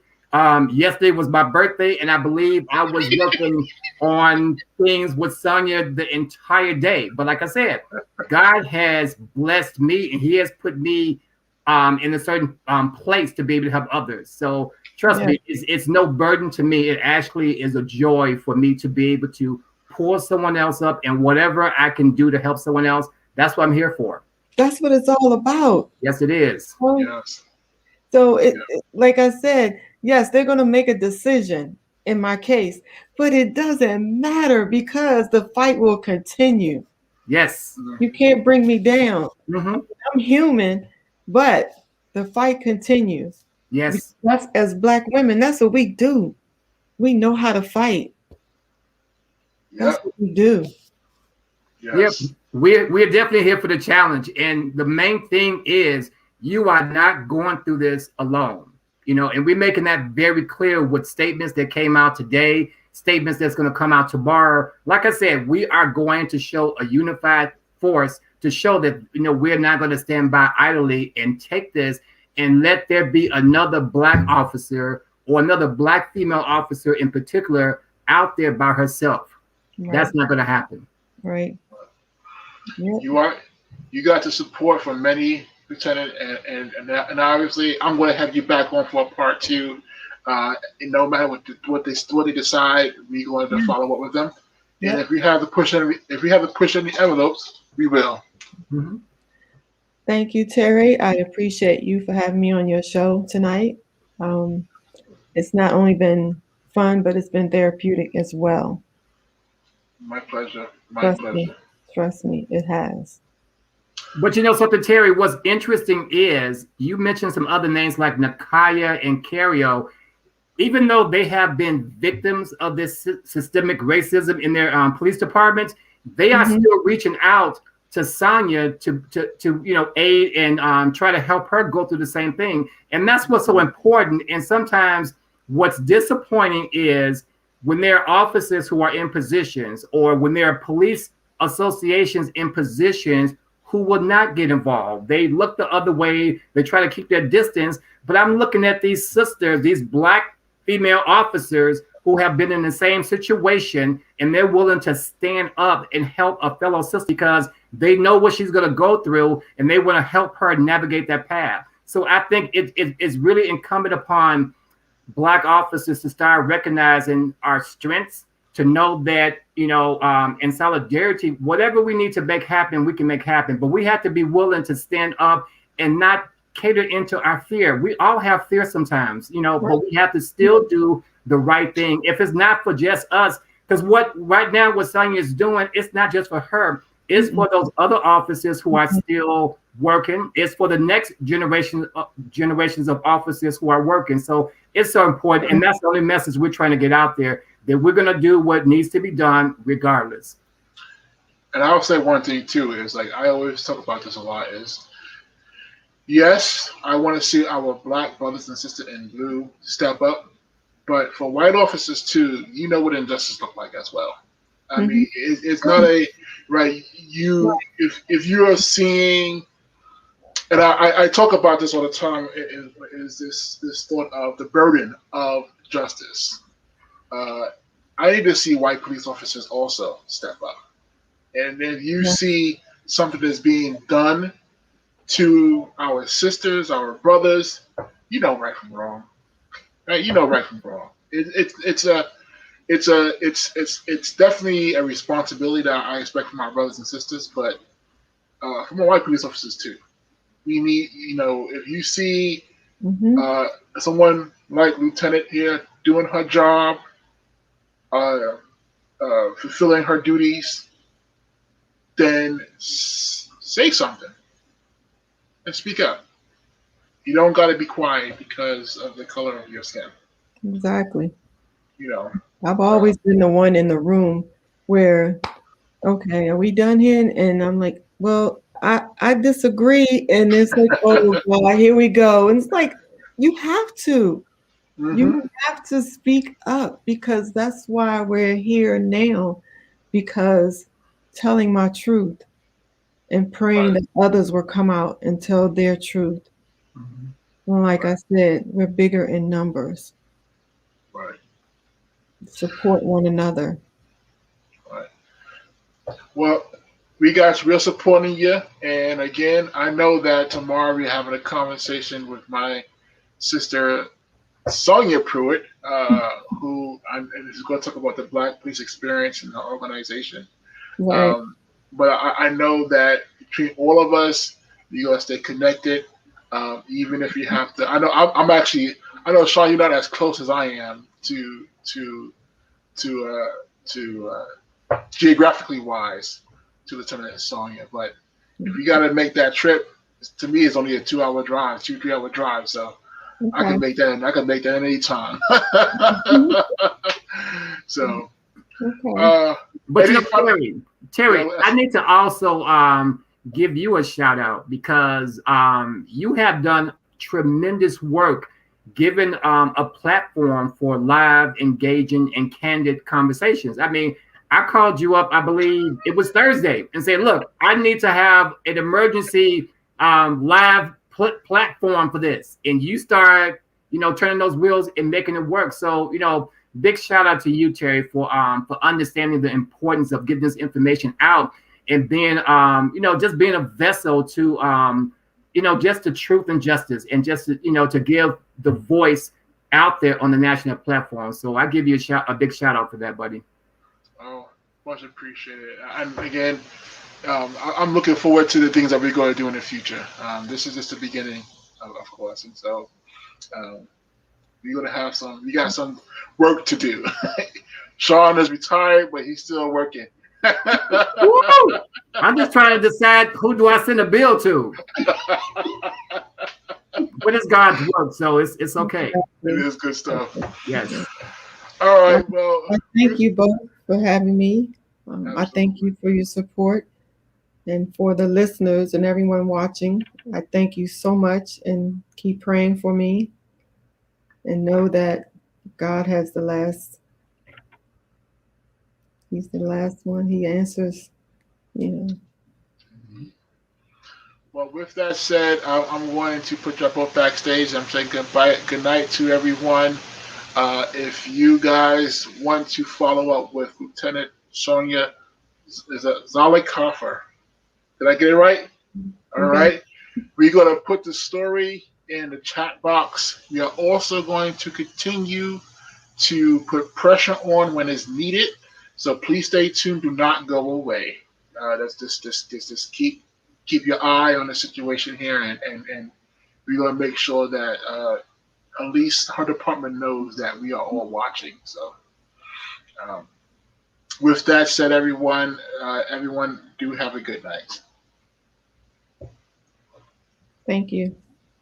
Yesterday was my birthday, and I believe I was working on things with Sonia the entire day. But like I said, God has blessed me, and He has put me in a certain place to be able to help others. So trust me, it's no burden to me. It actually is a joy for me to be able to pull someone else up, and whatever I can do to help someone else, that's what I'm here for. That's what it's all about. Yes, it is. yes. So like I said, yes, they're going to make a decision in my case, but it doesn't matter because the fight will continue. Yes. You can't bring me down. Mm-hmm. I'm human, but the fight continues. Yes. That's as Black women, that's what we do. We know how to fight. That's what we do. Yes. Yep. We're definitely here for the challenge. And the main thing is you are not going through this alone. And we're making that very clear with statements that came out today, statements that's going to come out tomorrow. Like I said, we are going to show a unified force to show that, we're not going to stand by idly and take this and let there be another Black officer or another Black female officer in particular out there by herself. Right. That's not going to happen. Right. Yep. You got the support from many, Lieutenant, and obviously I'm going to have you back on for a part two. And no matter what they decide, we're going to follow up with them. And Yep. if we have to push any envelopes, we will. Mhm. Thank you, Terry. I appreciate you for having me on your show tonight. It's not only been fun, but it's been therapeutic as well. My pleasure. My Trust pleasure. me. Trust me, it has. But you know something, Terry, what's interesting is you mentioned some other names like Nakaya and Cario. Even though they have been victims of this systemic racism in their police departments, they are still reaching out to Sonya to aid and try to help her go through the same thing. And that's what's so important. And sometimes what's disappointing is when there are officers who are in positions, or when there are police associations in positions who will not get involved. They look the other way. They try to keep their distance. But I'm looking at these sisters, these Black female officers who have been in the same situation, and they're willing to stand up and help a fellow sister because they know what she's going to go through, and they want to help her navigate that path. So I think it's really incumbent upon Black officers to start recognizing our strengths, to know that, in solidarity, whatever we need to make happen, we can make happen. But we have to be willing to stand up and not cater into our fear. We all have fear sometimes, but we have to still do the right thing. If it's not for just us, because what Sonya is doing, it's not just for her. It's for those other officers who are still working. It's for the next generations of officers who are working. So it's so important. And that's the only message we're trying to get out there, that we're going to do what needs to be done regardless. And I'll say one thing too, is like, I always talk about this a lot, is yes, I want to see our Black brothers and sisters in blue step up. But for white officers too, you know what injustice look like as well. I mean, it's not a right. If you are seeing, and I talk about this all the time, is this thought of the burden of justice. I need to see white police officers also step up, and then you see something that's being done to our sisters, our brothers. You know right from wrong. Right, you know right from wrong. It's definitely a responsibility that I expect from our brothers and sisters, but from our white police officers too. We need, if you see someone like Lieutenant here doing her job, fulfilling her duties, then say something and speak up. You don't got to be quiet because of the color of your skin. Exactly. I've always been the one in the room where, okay, are we done here? And I'm like, well, I disagree. And it's like, oh, well, here we go. And it's like, you have to. You have to speak up, because that's why we're here now, because telling my truth and praying that others will come out and tell their truth. And like I said, we're bigger in numbers. Right. Support one another. Right. Well, we got real support in you. And again, I know that tomorrow we're having a conversation with my sister, Sonia Pruitt, who is going to talk about the Black police experience in her organization. Right. But I know that between all of us, you're going to stay connected. Even if you have to, I know, Sean, you're not as close as I am to geographically wise to Lieutenant Sonya, but if you got to make that trip, to me, it's only a 2-3 hour drive. So I can make that. I can make that any time. So, but Terry, I need to also give you a shout out, because you have done tremendous work, giving a platform for live, engaging, and candid conversations. I mean, I called you up, I believe it was Thursday, and said, look, I need to have an emergency live platform for this. And you start, turning those wheels and making it work. So, big shout out to you, Terry, for understanding the importance of getting this information out. and being, just being a vessel to, just the truth and justice, and just, to give the voice out there on the national platform. So I give you a big shout out for that, buddy. Oh, much appreciated. And again, I'm looking forward to the things that we're going to do in the future. This is just the beginning, of course, and so we're going to have we got some work to do. Sean is retired, but he's still working. Woo! I'm just trying to decide, who do I send a bill to? But it's God's work, so it's okay. It is good stuff. Yes. All right. Well, I thank you both for having me. I thank you for your support, and for the listeners and everyone watching. I thank you so much, and keep praying for me, and know that God has the last. He's the last one. He answers. Well, with that said, I'm going to put you both backstage. I'm saying good night to everyone. If you guys want to follow up with Lieutenant Sonya Zollicoffer, did I get it right? All right. We're going to put the story in the chat box. We are also going to continue to put pressure on when it's needed. So please stay tuned. Do not go away. That's just keep your eye on the situation here, and we're going to make sure that at least her department knows that we are all watching. So with that said, everyone do have a good night. Thank you.